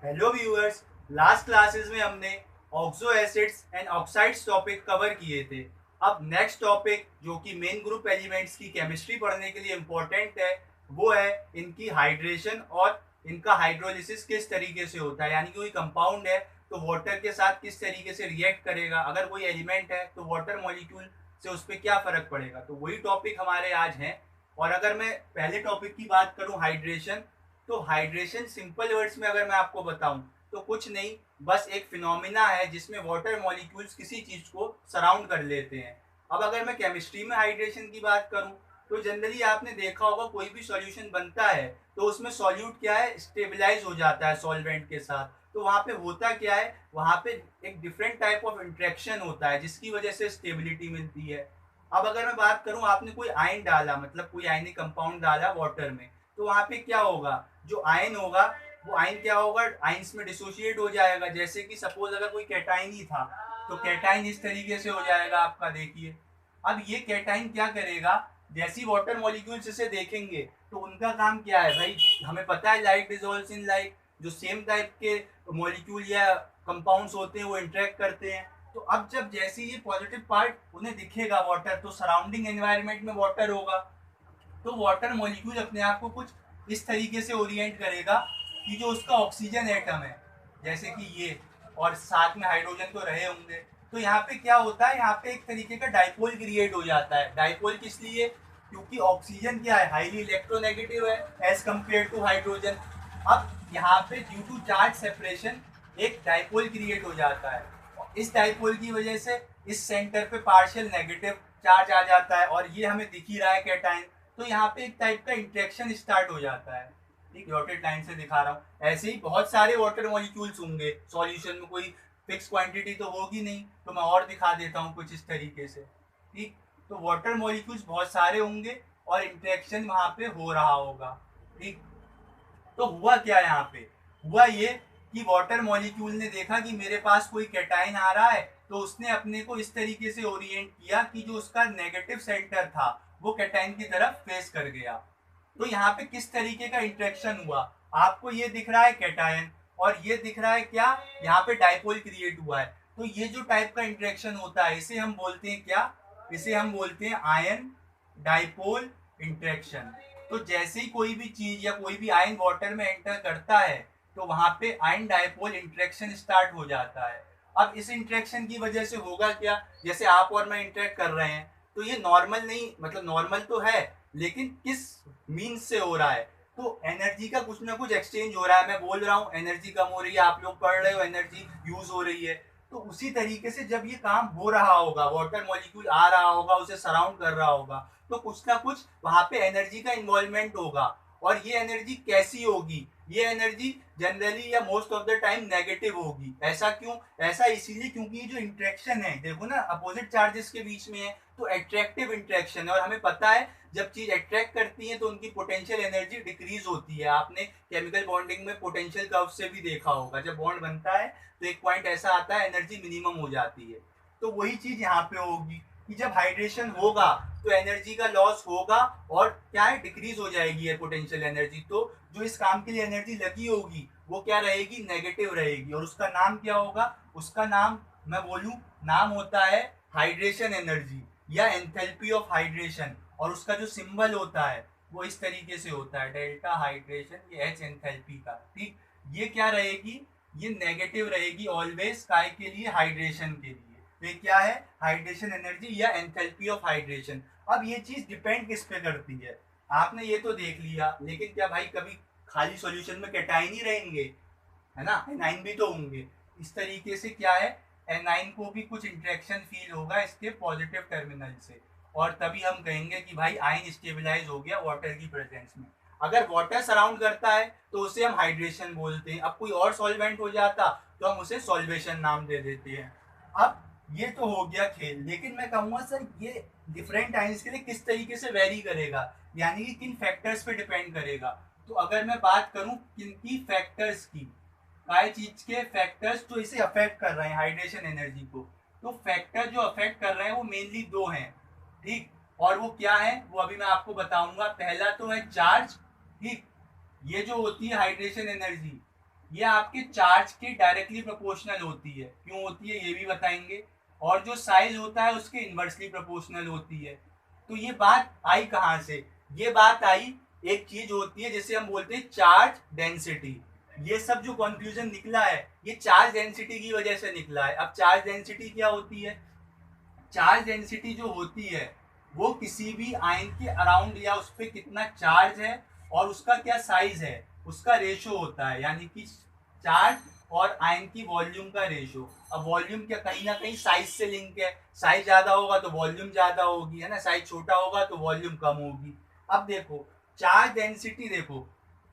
Hello viewers. Last classes में हमने oxo acids and oxides topic cover किए थे। अब नेक्स्ट टॉपिक जो कि मेन ग्रुप एलिमेंट्स की केमिस्ट्री पढ़ने के लिए इम्पोर्टेंट है वो है इनकी हाइड्रेशन और इनका हाइड्रोलिसिस किस तरीके से होता है, यानी कि कोई कंपाउंड है तो वाटर के साथ किस तरीके से रिएक्ट करेगा, अगर कोई एलिमेंट है तो वाटर मॉलिक्यूल से उस पर क्या फर्क पड़ेगा। तो वही टॉपिक हमारे आज हैं। और अगर मैं पहले टॉपिक की बात करूं हाइड्रेशन, तो हाइड्रेशन सिंपल वर्ड्स में अगर मैं आपको बताऊं तो कुछ नहीं, बस एक फिनोमिना है जिसमें वाटर मॉलिक्यूल्स किसी चीज को सराउंड कर लेते हैं। अब अगर मैं केमिस्ट्री में हाइड्रेशन की बात करूं तो जनरली आपने देखा होगा कोई भी सॉल्यूशन बनता है तो उसमें सॉल्यूट क्या है, स्टेबलाइज हो जाता है सॉल्वेंट के साथ। तो वहां पे होता क्या है, वहां पे एक डिफरेंट टाइप ऑफ इंट्रैक्शन होता है जिसकी वजह से स्टेबिलिटी मिलती है। अब अगर मैं बात करूं, आपने कोई आयन डाला, मतलब कोई आयनिक कंपाउंड डाला वाटर में, तो वहां पे क्या होगा, जो आयन होगा वो आयन क्या होगा, आयन्स में डिसोशिएट हो जाएगा। जैसे कि सपोज अगर कोई कैटाइन ही था तो कैटाइन इस तरीके से हो जाएगा आपका, देखिए। अब ये कैटाइन क्या करेगा, जैसी वाटर मॉलिक्यूल्स इसे देखेंगे तो उनका काम क्या है भाई, हमें पता है लाइट डिजोल्व्स इन लाइट, जो सेम टाइप के मॉलिक्यूल या कंपाउंड्स होते हैं वो इंटरेक्ट करते हैं। तो अब जब जैसे ये पॉजिटिव पार्ट उन्हें दिखेगा वाटर, तो सराउंडिंग एनवायरनमेंट में वाटर होगा, तो वाटर मॉलिक्यूल अपने आप को कुछ इस तरीके से ओरिएंट करेगा कि जो उसका ऑक्सीजन एटम है, जैसे कि ये, और साथ में हाइड्रोजन तो रहे होंगे, तो यहाँ पे क्या होता है, यहाँ पे एक तरीके का डाइपोल क्रिएट हो जाता है। डाइपोल किस लिए, क्योंकि ऑक्सीजन क्या है, हाईली इलेक्ट्रोनेगेटिव है एज कम्पेयर टू हाइड्रोजन। अब यहाँ पे ड्यू टू चार्ज सेपरेशन एक डाइपोल क्रिएट हो जाता है, और इस डाइपोल की वजह से इस सेंटर पे पार्शियल नेगेटिव चार्ज आ जाता है, और ये हमें दिख ही रहा है कैटाइन। तो यहाँ पे एक टाइप का इंट्रैक्शन स्टार्ट हो जाता है। ठीक, डॉटेड लाइन से दिखा रहा हूँ। ऐसे ही बहुत सारे वाटर मॉलिक्यूल्स होंगे सॉल्यूशन में, कोई फिक्स क्वांटिटी तो होगी नहीं, तो मैं और दिखा देता हूँ कुछ इस तरीके से। ठीक, तो वाटर मॉलिक्यूल्स बहुत सारे होंगे और इंट्रैक्शन वहां पे हो रहा होगा। ठीक, तो हुआ क्या यहाँ पे, हुआ ये कि वाटर मॉलिक्यूल ने देखा कि मेरे पास कोई कैटाइन आ रहा है, तो उसने अपने को इस तरीके से ओरिएंट किया कि जो उसका नेगेटिव सेंटर था वो कैटाइन की तरफ फेस कर गया। तो यहाँ पे किस तरीके का इंट्रैक्शन हुआ, आपको ये दिख रहा है कैटायन, और ये दिख रहा है क्या, यहाँ पे डाइपोल क्रिएट हुआ है। तो ये जो टाइप का इंट्रैक्शन होता है इसे हम बोलते हैं क्या, इसे हम बोलते हैं आयन डाइपोल इंट्रैक्शन। तो जैसे ही कोई भी चीज या कोई भी आयन वाटर में एंटर करता है तो वहां पे आयन डाइपोल इंट्रैक्शन स्टार्ट हो जाता है। अब इस इंट्रैक्शन की वजह से होगा क्या, जैसे आप और मैं इंटरेक्ट कर रहे हैं तो ये नॉर्मल नहीं, मतलब नॉर्मल तो है लेकिन किस मीन्स से हो रहा है, तो एनर्जी का कुछ ना कुछ एक्सचेंज हो रहा है। मैं बोल रहा हूँ एनर्जी कम हो रही है, आप लोग पढ़ रहे हो एनर्जी यूज हो रही है। तो उसी तरीके से जब ये काम हो रहा होगा, वाटर मॉलिक्यूल आ रहा होगा, उसे सराउंड कर रहा होगा, तो कुछ ना कुछ वहां पे एनर्जी का इन्वॉल्वमेंट होगा। और ये एनर्जी कैसी होगी, ये एनर्जी जनरली या most of the time negative होगी। ऐसा क्यों, ऐसा इसीलिए क्योंकि ये जो इंट्रैक्शन है, देखो ना, अपोजिट चार्जेस के बीच में है, तो अट्रैक्टिव इंट्रैक्शन है। और हमें पता है जब चीज अट्रैक्ट करती है तो उनकी पोटेंशियल एनर्जी डिक्रीज होती है। आपने केमिकल बॉन्डिंग में पोटेंशियल कर्व से भी देखा होगा, जब बॉन्ड बनता है तो एक पॉइंट ऐसा आता है एनर्जी मिनिमम हो जाती है। तो वही चीज यहाँ पे होगी कि जब हाइड्रेशन होगा तो एनर्जी का लॉस होगा, और क्या है, डिक्रीज हो जाएगी है पोटेंशियल एनर्जी। तो जो इस काम के लिए एनर्जी लगी होगी वो क्या रहेगी, नेगेटिव रहेगी। और उसका नाम क्या होगा, उसका नाम मैं बोलूं, नाम होता है हाइड्रेशन एनर्जी या एंथैल्पी ऑफ हाइड्रेशन। और उसका जो सिंबल होता है वो इस तरीके से होता है, डेल्टा हाइड्रेशन, ये एच एंथैल्पी का। ठीक, ये क्या रहेगी, ये नेगेटिव रहेगी ऑलवेज, काय के लिए, हाइड्रेशन के लिए। तो ये क्या है, हाइड्रेशन एनर्जी या एंथैल्पी ऑफ हाइड्रेशन। अब ये चीज डिपेंड किस पे करती है, आपने ये तो देख लिया, लेकिन क्या भाई कभी खाली सॉल्यूशन में कैटाइन ही रहेंगे, है ना, एनाइन भी तो होंगे। इस तरीके से क्या है, एनाइन को भी कुछ इंट्रैक्शन फील होगा इसके पॉजिटिव टर्मिनल से, और तभी हम कहेंगे कि भाई आयन स्टेबलाइज हो गया वाटर की प्रेजेंस में। अगर वाटर सराउंड करता है तो उसे हम हाइड्रेशन बोलते हैं। अब कोई और सॉल्वेंट हो जाता तो हम उसे सॉल्वेशन नाम दे देते हैं। अब ये तो हो गया खेल, लेकिन मैं कहूँगा सर ये डिफरेंट आयंस के लिए किस तरीके से वेरी करेगा, यानी कि किन फैक्टर्स पे डिपेंड करेगा। तो अगर मैं बात करूं किनकी फैक्टर्स की, काय चीज के फैक्टर्स जो इसे अफेक्ट कर रहे हैं हाइड्रेशन एनर्जी को, तो फैक्टर जो अफेक्ट कर रहे हैं वो मेनली दो हैं। ठीक, और वो क्या है वो अभी मैं आपको बताऊंगा। पहला तो है चार्ज। ठीक, ये जो होती है हाइड्रेशन एनर्जी, ये आपके चार्ज के डायरेक्टली प्रोपोर्शनल होती है। क्यों होती है ये भी बताएंगे। और जो साइज होता है उसके इन्वर्सली प्रोपोर्शनल होती है। तो ये बात आई कहाँ से? ये बात आई, एक चीज होती है जिसे हम बोलते हैं चार्ज डेंसिटी। ये सब जो कंक्लूजन निकला है ये चार्ज डेंसिटी की वजह से निकला है। अब चार्ज डेंसिटी क्या होती है? चार्ज डेंसिटी जो होती है वो किसी भी आयन के अराउंड या उस पर कितना चार्ज है और उसका क्या साइज है उसका रेशो होता है। यानी कि चार्ज और आयन की वॉल्यूम का रेशो। अब वॉल्यूम क्या कहीं ना कहीं साइज से लिंक है। साइज ज्यादा होगा तो वॉल्यूम ज्यादा होगी, है ना। साइज छोटा होगा तो वॉल्यूम कम होगी। अब देखो चार्ज डेंसिटी, देखो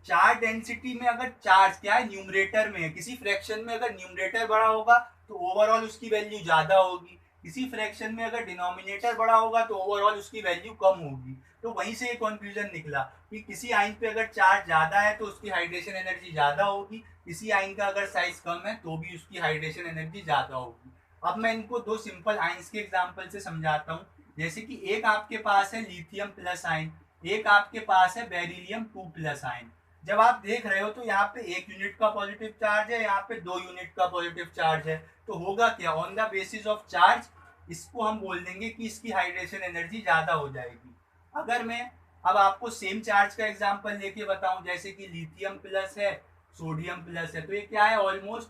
चार्ज डेंसिटी में अगर चार्ज क्या है न्यूमरेटर में है, किसी फ्रैक्शन में अगर न्यूमरेटर बड़ा होगा तो ओवरऑल उसकी वैल्यू ज्यादा होगी। किसी फ्रैक्शन में अगर डिनोमिनेटर बड़ा होगा तो ओवरऑल उसकी वैल्यू कम होगी। तो वहीं से ये कंक्लूजन निकला कि किसी आयन पे अगर चार्ज ज्यादा है तो उसकी हाइड्रेशन एनर्जी ज्यादा होगी, किसी आयन का अगर साइज कम है तो भी उसकी हाइड्रेशन एनर्जी ज्यादा होगी। अब मैं इनको दो सिंपल आयन्स के एग्जांपल से समझाता हूँ। जैसे कि एक आपके पास है लिथियम प्लस आयन, एक आपके पास है बेरिलियम 2 प्लस आयन। जब आप देख रहे हो तो यहाँ पे 1 यूनिट का पॉजिटिव चार्ज है, यहाँ पे 2 यूनिट का पॉजिटिव चार्ज है। तो होगा क्या, on the basis of charge इसको हम बोल देंगे कि इसकी हाइड्रेशन एनर्जी ज्यादा हो जाएगी। अगर मैं अब आपको सेम चार्ज का एग्जांपल लेके बताऊं, जैसे कि लिथियम प्लस है सोडियम प्लस है, तो ये क्या है ऑलमोस्ट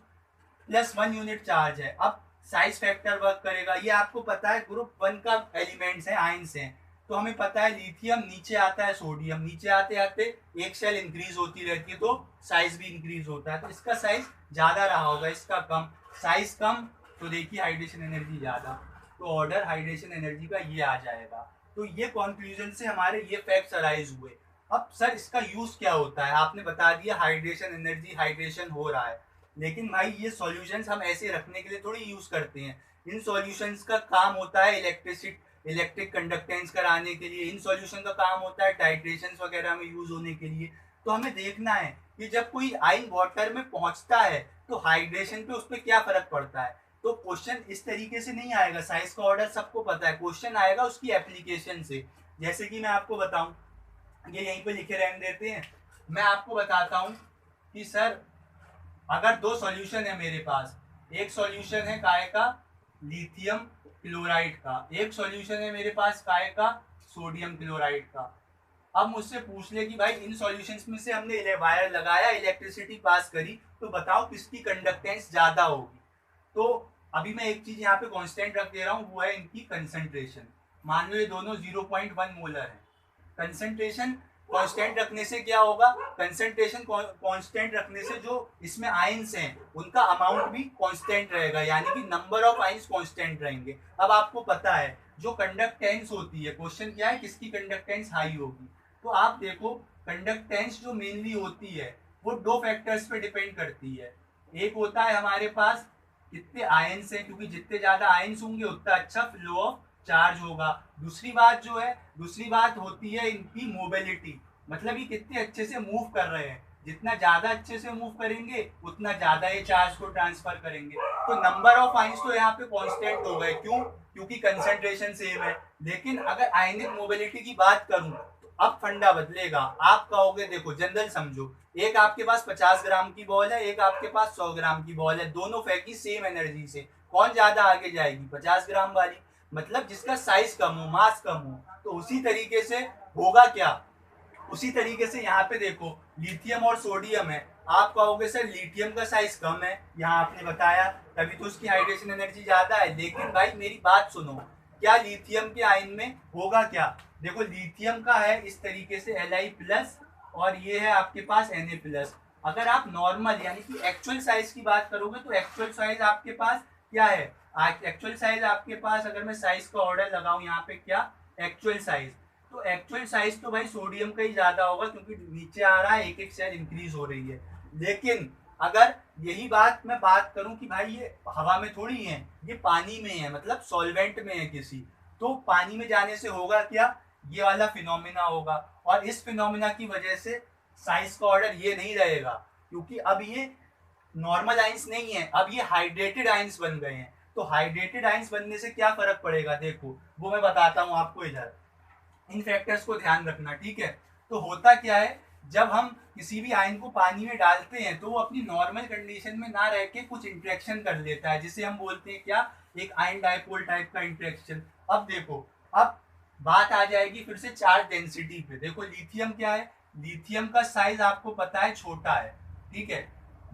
+1 यूनिट चार्ज है। अब साइज फैक्टर वर्क करेगा। ये आपको पता है ग्रुप 1 का एलिमेंट्स है, आयंस हैं। तो हमें पता है लिथियम नीचे आता है, सोडियम नीचे आते आते एक सेल इंक्रीज होती रहती है तो साइज भी इंक्रीज होता है। तो इसका साइज ज्यादा रहा होगा, इसका कम। साइज कम तो देखिए हाइड्रेशन एनर्जी ज्यादा। तो ऑर्डर हाइड्रेशन एनर्जी का ये आ जाएगा। तो ये कंक्लूजन से हमारे ये फैक्ट्स अराइज हुए। अब सर इसका यूज क्या होता है? आपने बता दिया हाइड्रेशन एनर्जी, हाइड्रेशन हो रहा है, लेकिन भाई ये सॉल्यूशंस हम ऐसे रखने के लिए थोड़ी यूज करते हैं। इन सॉल्यूशंस का काम होता है इलेक्ट्रिक कंडक्टेंस कराने के लिए। इन सॉल्यूशन का काम होता है टाइट्रेशन वगैरह में यूज होने के लिए। तो हमें देखना है कि जब कोई आयन वाटर में पहुंचता है तो हाइड्रेशन पे उस पर क्या फर्क पड़ता है। तो क्वेश्चन इस तरीके से नहीं आएगा, साइज का ऑर्डर सबको पता है, क्वेश्चन आएगा उसकी एप्लीकेशन से। जैसे कि मैं आपको बताऊं, ये यहीं पे लिखे रहने देते हैं। मैं आपको बताता हूं कि सर अगर दो सॉल्यूशन है मेरे पास, एक सॉल्यूशन है काय का लिथियम क्लोराइड का, एक सॉल्यूशन है मेरे पास काय का सोडियम क्लोराइड का। अब मुझसे पूछ ले कि भाई इन सॉल्यूशंस में से हमने वायर लगाया, इलेक्ट्रिसिटी पास करी, तो बताओ किसकी कंडक्टेंस ज्यादा होगी। तो अभी मैं एक चीज यहाँ पे कांस्टेंट रख दे रहा हूँ, वो है इनकी कंसंट्रेशन। मान लो ये दोनों 0.1 मोलर है। कंसंट्रेशन कांस्टेंट रखने से क्या होगा, कंसंट्रेशन कांस्टेंट रखने से जो इसमें आयंस हैं उनका अमाउंट भी कांस्टेंट रहेगा, यानी कि नंबर ऑफ आयंस कांस्टेंट रहेंगे। अब आपको पता है जो कंडक्टेंस होती है, क्वेश्चन क्या है किसकी कंडक्टेंस हाई होगी। तो आप देखो कंडक्टेंस जो मेनली होती है वो दो फैक्टर्स पे डिपेंड करती है। एक होता है हमारे पास कितने आयंस हैं, क्योंकि जितने ज्यादा आयंस होंगे उतना अच्छा फ्लो ऑफ चार्ज होगा। दूसरी बात होती है इनकी मोबिलिटी, मतलब ये कितने अच्छे से मूव कर रहे हैं। जितना ज्यादा अच्छे से मूव करेंगे उतना ज्यादा ये चार्ज को ट्रांसफर करेंगे। तो नंबर ऑफ आयंस तो यहाँ पे कांस्टेंट हो गए, क्यों? क्योंकि कंसंट्रेशन सेम है। लेकिन अगर आयनिक मोबिलिटी की बात करूं तो अब फंडा बदलेगा। आप कहोगे देखो जनरल समझो, एक आपके पास 50 ग्राम की बॉल है, एक आपके पास 100 ग्राम की बॉल है, दोनों फेंकी सेम एनर्जी से, कौन ज्यादा आगे जाएगी? 50 ग्राम वाली, मतलब जिसका साइज कम हो, मास कम हो। तो उसी तरीके से होगा क्या, उसी तरीके से यहाँ पे देखो लिथियम और सोडियम है। आप कहोगे सर लिथियम का साइज कम है, यहाँ आपने बताया, तभी तो उसकी हाइड्रेशन एनर्जी ज्यादा है। लेकिन भाई मेरी बात सुनो, क्या लिथियम के आयन में होगा क्या? देखो लिथियम का है इस तरीके से Li+ और ये है आपके पास Na+। अगर आप नॉर्मल यानी कि एक्चुअल साइज की बात करोगे तो एक्चुअल साइज आपके पास क्या है? एक्चुअल साइज आपके पास, अगर मैं साइज का ऑर्डर लगाऊं यहाँ पे, क्या एक्चुअल साइज, तो एक्चुअल साइज तो भाई सोडियम का ही ज्यादा होगा, क्योंकि नीचे आ रहा है, एक एक सेल इंक्रीज हो रही है। लेकिन अगर यही बात मैं बात करूं कि भाई ये हवा में थोड़ी है, ये पानी में है, मतलब सॉल्वेंट में है किसी, तो पानी में जाने से होगा क्या, ये वाला फिनोमिना होगा। और इस फिनोमिना की वजह से साइज का ऑर्डर ये नहीं रहेगा, क्योंकि अब ये नॉर्मल आइंस नहीं है, अब ये हाइड्रेटेड आइंस बन गए हैं। तो हाइड्रेटेड आइंस बनने से क्या फर्क पड़ेगा, देखो वो मैं बताता हूँ आपको। इधर इन फैक्टर्स को ध्यान रखना, ठीक है। तो होता क्या है जब हम किसी भी आयन को पानी में डालते हैं तो वो अपनी नॉर्मल कंडीशन में ना रह के कुछ इंटरेक्शन कर लेता है, जिसे हम बोलते हैं क्या, एक आयन डाइपोल टाइप का इंटरेक्शन। अब देखो, अब बात आ जाएगी फिर से चार्ज डेंसिटी पे। देखो लिथियम क्या है, लिथियम का साइज आपको पता है छोटा है, ठीक है,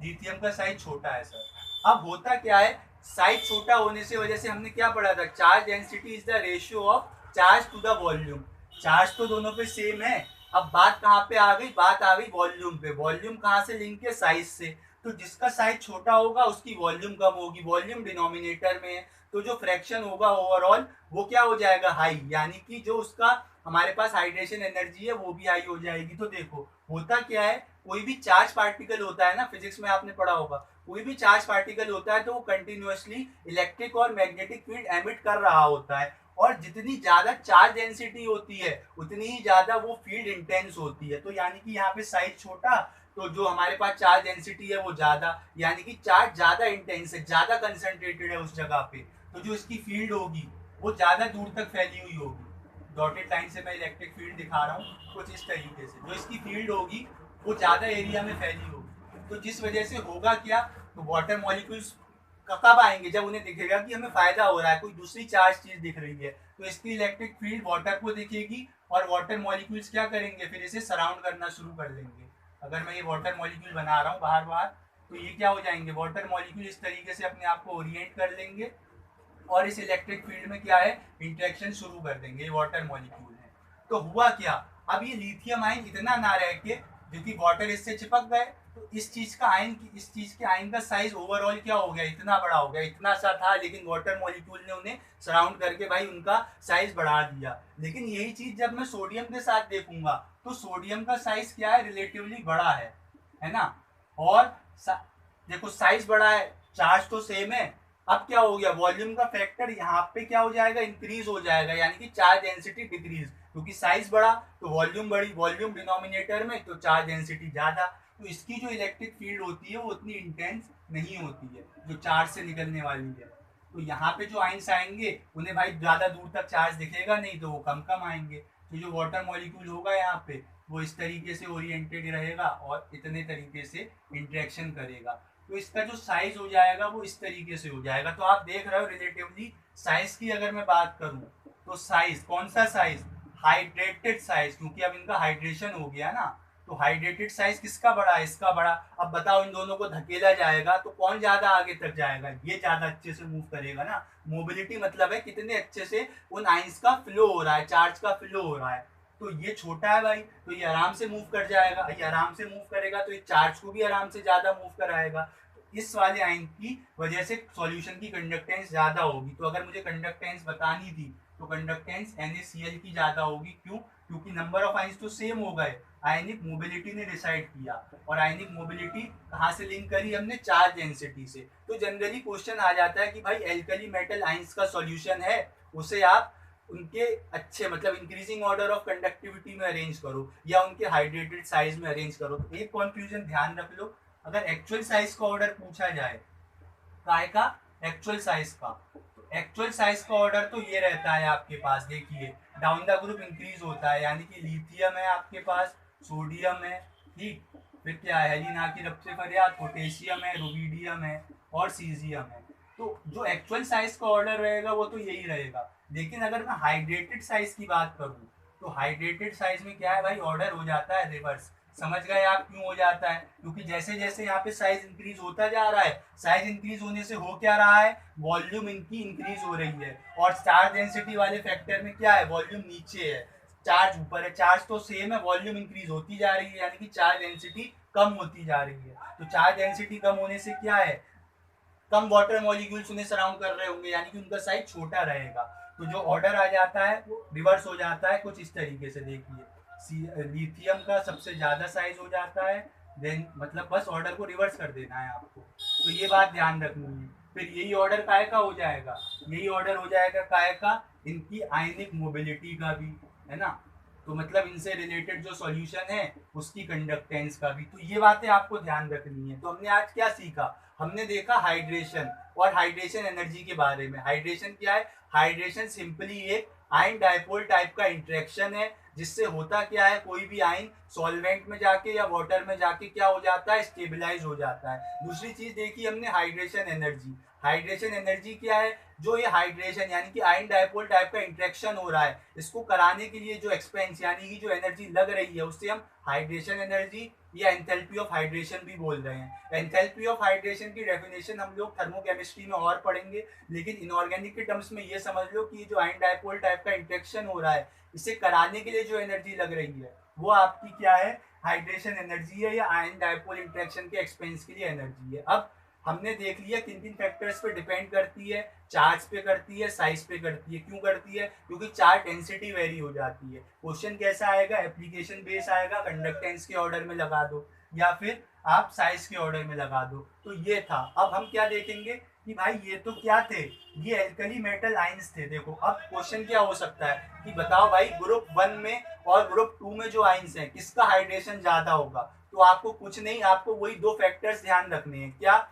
लिथियम का साइज छोटा है सर। अब होता क्या है, साइज छोटा होने से वजह से हमने क्या पढ़ा था, charge density is the ratio of charge to the volume. Charge तो दोनों पे सेम है। अब बात कहाँ पे आ गई, बात आ गई वॉल्यूम पे। वॉल्यूम कहाँ से लिंक है, साइज से। तो जिसका साइज छोटा होगा उसकी वॉल्यूम कम होगी, वॉल्यूम डिनोमिनेटर में है, तो जो फ्रैक्शन होगा ओवरऑल वो क्या हो जाएगा, हाई, यानी कि जो उसका हमारे पास हाइड्रेशन एनर्जी है वो भी हाई हो जाएगी। तो देखो होता क्या है, कोई भी चार्ज पार्टिकल होता है ना, फिजिक्स में आपने पढ़ा होगा, कोई भी चार्ज पार्टिकल होता है तो वो कंटिन्यूअसली इलेक्ट्रिक और मैग्नेटिक फील्ड एमिट कर रहा होता है, और जितनी ज्यादा चार्ज डेंसिटी होती है उतनी ही ज्यादा वो फील्ड इंटेंस होती है। तो यानी कि यहाँ पे साइज छोटा, तो जो हमारे पास चार्ज डेंसिटी है वो ज्यादा, यानी कि चार्ज ज्यादा इंटेंस है, ज्यादा कंसंट्रेटेड है उस जगह पे, तो जो इसकी फील्ड होगी वो ज्यादा दूर तक फैली हुई होगी। डॉटेड लाइन से मैं इलेक्ट्रिक फील्ड दिखा रहा हूँ कुछ इस तरीके से, जो इसकी फील्ड होगी वो ज्यादा एरिया में फैली होगी। तो जिस वजह से होगा क्या, तो वाटर मॉलिक्यूल्स कब आएंगे, जब उन्हें दिखेगा कि हमें फायदा हो रहा है, कोई दूसरी चार्ज चीज दिख रही है, तो इसकी इलेक्ट्रिक फील्ड वाटर को दिखेगी और वाटर मॉलिक्यूल्स क्या करेंगे, फिर इसे सराउंड करना शुरू कर देंगे। अगर मैं ये वाटर मॉलिक्यूल बना रहा हूँ बाहर बाहर, तो ये क्या हो जाएंगे, वाटर मॉलिक्यूल इस तरीके से अपने आप को ओरिएंट कर लेंगे और इस इलेक्ट्रिक फील्ड में क्या है, इंटरेक्शन शुरू कर देंगे, ये वाटर मॉलिक्यूल है। तो हुआ क्या, अब ये लिथियम आयन इतना ना रह के, जो कि वाटर इससे चिपक गए, तो इस चीज का आयन, इस चीज के आयन का साइज ओवरऑल क्या हो गया, इतना बड़ा हो गया, इतना सा था लेकिन वाटर मॉलिक्यूल ने उन्हें सराउंड करके भाई उनका साइज बढ़ा दिया। लेकिन यही चीज जब मैं सोडियम के साथ देखूंगा, तो सोडियम का साइज क्या है, रिलेटिवली बड़ा है ना, और देखो साइज बड़ा है, चार्ज तो सेम है। अब क्या हो गया, वॉल्यूम का फैक्टर यहाँ पे क्या हो जाएगा, इंक्रीज हो जाएगा, यानी कि चार्ज डेंसिटी डिक्रीज, क्योंकि साइज बड़ा तो वॉल्यूम बड़ी, वॉल्यूम डिनोमिनेटर में तो चार्ज डेंसिटी ज्यादा, तो इसकी जो इलेक्ट्रिक फील्ड होती है वो उतनी इंटेंस नहीं होती है जो चार्ज से निकलने वाली है। तो यहाँ पे जो आइंस आएंगे उन्हें भाई ज्यादा दूर तक चार्ज दिखेगा नहीं, तो वो कम कम आएंगे। तो जो वाटर मॉलिक्यूल होगा यहाँ पे वो इस तरीके से ओरिएंटेड रहेगा और इतने तरीके से इंटरेक्शन करेगा, तो इसका जो साइज हो जाएगा वो इस तरीके से हो जाएगा। तो आप देख रहे हो रिलेटिवली साइज की अगर मैं बात करूं, तो साइज कौन सा साइज, हाइड्रेटेड साइज, क्योंकि अब इनका हाइड्रेशन हो गया ना, तो हाइड्रेटेड साइज किसका बड़ा है, इसका बड़ा। अब बताओ इन दोनों को धकेला जाएगा तो कौन ज्यादा आगे तक जाएगा, ये ज्यादा अच्छे से मूव करेगा ना। मोबिलिटी मतलब है कितने अच्छे से उन आइंस का फ्लो हो रहा है, चार्ज का फ्लो हो रहा है। तो ये छोटा है भाई, तो ये आराम से मूव कर जाएगा, ये आराम से मूव करेगा तो ये चार्ज को भी आराम से ज्यादा मूव कराएगा। तो इस वाले आयन की वजह से सॉल्यूशन की कंडक्टेंस ज्यादा होगी। तो अगर मुझे कंडक्टेंस बतानी थी तो कंडक्टेंस NaCl की ज्यादा होगी, क्यों, क्योंकि नंबर ऑफ आइंस तो सेम हो गए, आयनिक मोबिलिटी ने डिसाइड किया, और आयनिक मोबिलिटी कहाँ से लिंक करी हमने, चार्ज डेंसिटी से। तो जनरली क्वेश्चन आ जाता है कि भाई एल्कली मेटल आइंस का सॉल्यूशन है, उसे आप उनके अच्छे मतलब इंक्रीजिंग ऑर्डर ऑफ कंडक्टिविटी में अरेंज करो या उनके हाइड्रेटेड साइज में अरेंज करो। तो एक कंफ्यूजन ध्यान रख लो, अगर एक्चुअल साइज का ऑर्डर पूछा जाए, काय का, एक्चुअल साइज का, तो एक्चुअल साइज का ऑर्डर तो ये रहता है आपके पास, देखिए डाउन द ग्रुप इंक्रीज होता है, यानी कि लिथियम है आपके पास, सोडियम है, ठीक, फिर क्या है, हेलिना की रब से फरियाद, पोटेशियम है, रुबिडियम है और सीजियम है। तो जो एक्चुअल साइज का ऑर्डर रहेगा वो तो यही रहेगा। लेकिन अगर मैं हाइड्रेटेड साइज की बात करूँ, तो हाइड्रेटेड साइज में क्या है भाई, ऑर्डर हो जाता है रिवर्स। समझ गए आप क्यों हो जाता है, क्योंकि जैसे जैसे यहाँ पे साइज इंक्रीज होता जा रहा है, साइज इंक्रीज होने से हो क्या रहा है, वॉल्यूम इनकी इंक्रीज हो रही है, और चार्ज डेंसिटी वाले फैक्टर में क्या है, वॉल्यूम नीचे है, चार्ज ऊपर है, चार्ज तो सेम है, वॉल्यूम इंक्रीज होती जा रही है, यानी कि चार्ज डेंसिटी कम होती जा रही है। तो चार्ज डेंसिटी कम होने से क्या है, कम वाटर मॉलिक्यूल्स उन्हें सराउंड कर रहे होंगे, यानी कि उनका साइज छोटा रहेगा। तो जो ऑर्डर आ जाता है वो रिवर्स हो जाता है कुछ इस तरीके से, देखिए लिथियम का सबसे ज्यादा साइज हो जाता है, देन मतलब बस ऑर्डर को रिवर्स कर देना है आपको, तो ये बात ध्यान रखनी है। फिर यही ऑर्डर काय का हो जाएगा, यही ऑर्डर हो जाएगा काय का, इनकी आयनिक मोबिलिटी का भी, है ना, तो मतलब इनसे रिलेटेड जो सॉल्यूशन है उसकी कंडक्टेंस का भी। तो ये बातें आपको ध्यान रखनी है। तो हमने आज क्या सीखा, हमने देखा हाइड्रेशन और हाइड्रेशन एनर्जी के बारे में। हाइड्रेशन क्या है, हाइड्रेशन सिंपली एक आयन डाइपोल टाइप का इंटरेक्शन है जिससे होता क्या है, कोई भी आयन सॉल्वेंट में जाके या वाटर में जाके क्या हो जाता है, स्टेबलाइज हो जाता है। दूसरी चीज देखी हमने हाइड्रेशन एनर्जी। हाइड्रेशन एनर्जी क्या है, जो ये हाइड्रेशन यानी कि आयन डायपोल टाइप का इंटरेक्शन हो रहा है, इसको कराने के लिए जो एक्सपेंस यानी कि जो एनर्जी लग रही है उससे हम हाइड्रेशन एनर्जी या एंथैल्पी ऑफ हाइड्रेशन भी बोल रहे हैं। एंथैल्पी ऑफ हाइड्रेशन की डेफिनेशन हम लोग थर्मोकेमिस्ट्री में और पढ़ेंगे, लेकिन इनऑर्गेनिक के टर्म्स में ये समझ लो कि जो आयन डायपोल टाइप का इंटरेक्शन हो रहा है, इसे कराने के लिए जो एनर्जी लग रही है वो आपकी क्या है, हाइड्रेशन एनर्जी है या आयन डायपोल इंटरेक्शन के एक्सपेंस के लिए एनर्जी है। अब हमने देख लिया किन किन फैक्टर्स पे डिपेंड करती है, चार्ज पे करती है, साइज पे करती है। क्यों करती है, क्योंकि चार्ज डेंसिटी वेरी हो जाती है। क्वेश्चन कैसा आएगा, एप्लीकेशन बेस आएगा, कंडक्टेंस के ऑर्डर में लगा दो या फिर आप साइज के ऑर्डर में लगा दो। तो ये था। अब हम क्या देखेंगे कि भाई ये तो क्या थे, ये एल्कली मेटल आयंस थे। देखो अब क्वेश्चन क्या हो सकता है कि बताओ भाई ग्रुप 1 में और ग्रुप 2 में जो आयंस हैं किसका हाइड्रेशन ज्यादा होगा। तो आपको कुछ नहीं, आपको वही दो फैक्टर्स ध्यान रखने हैं। क्या,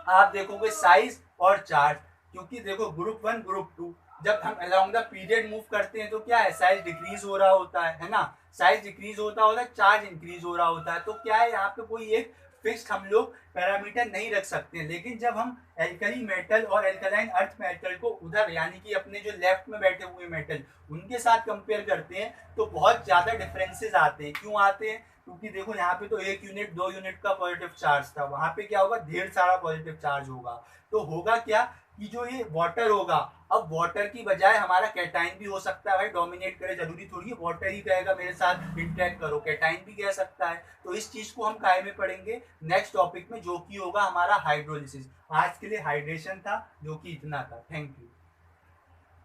आप देखोगे साइज और चार्ज। क्योंकि देखो ग्रुप 1 ग्रुप 2 जब हम अलोंग द पीरियड मूव करते हैं तो क्या है, साइज डिक्रीज हो रहा होता है ना, साइज डिक्रीज होता है, चार्ज इंक्रीज हो रहा होता है। तो क्या है, यहाँ पे कोई एक फिक्स्ड हम लोग पैरामीटर नहीं रख सकते हैं। लेकिन जब हम एल्कली मेटल और एल्कलाइन अर्थ मेटल को उधर यानी कि अपने जो लेफ्ट में बैठे हुए मेटल उनके साथ कंपेयर करते हैं तो बहुत ज्यादा डिफरेंसेस आते हैं। क्यों आते हैं, क्योंकि देखो यहाँ पे तो 1 यूनिट 2 यूनिट का पॉजिटिव चार्ज था, वहां पे क्या होगा, ढेर सारा पॉजिटिव चार्ज होगा। तो होगा क्या कि जो ये वाटर होगा, अब वाटर की बजाय हमारा कैटाइन भी हो सकता है भाई, डोमिनेट करे, जरूरी थोड़ी है वाटर ही कहेगा मेरे साथ इंटरेक्ट करो, कैटाइन भी कह सकता है। तो इस चीज को हम काय में पढ़ेंगे नेक्स्ट टॉपिक में, जो कि होगा हमारा हाइड्रोलिसिस। आज के लिए हाइड्रेशन था जो कि इतना था। Thank you.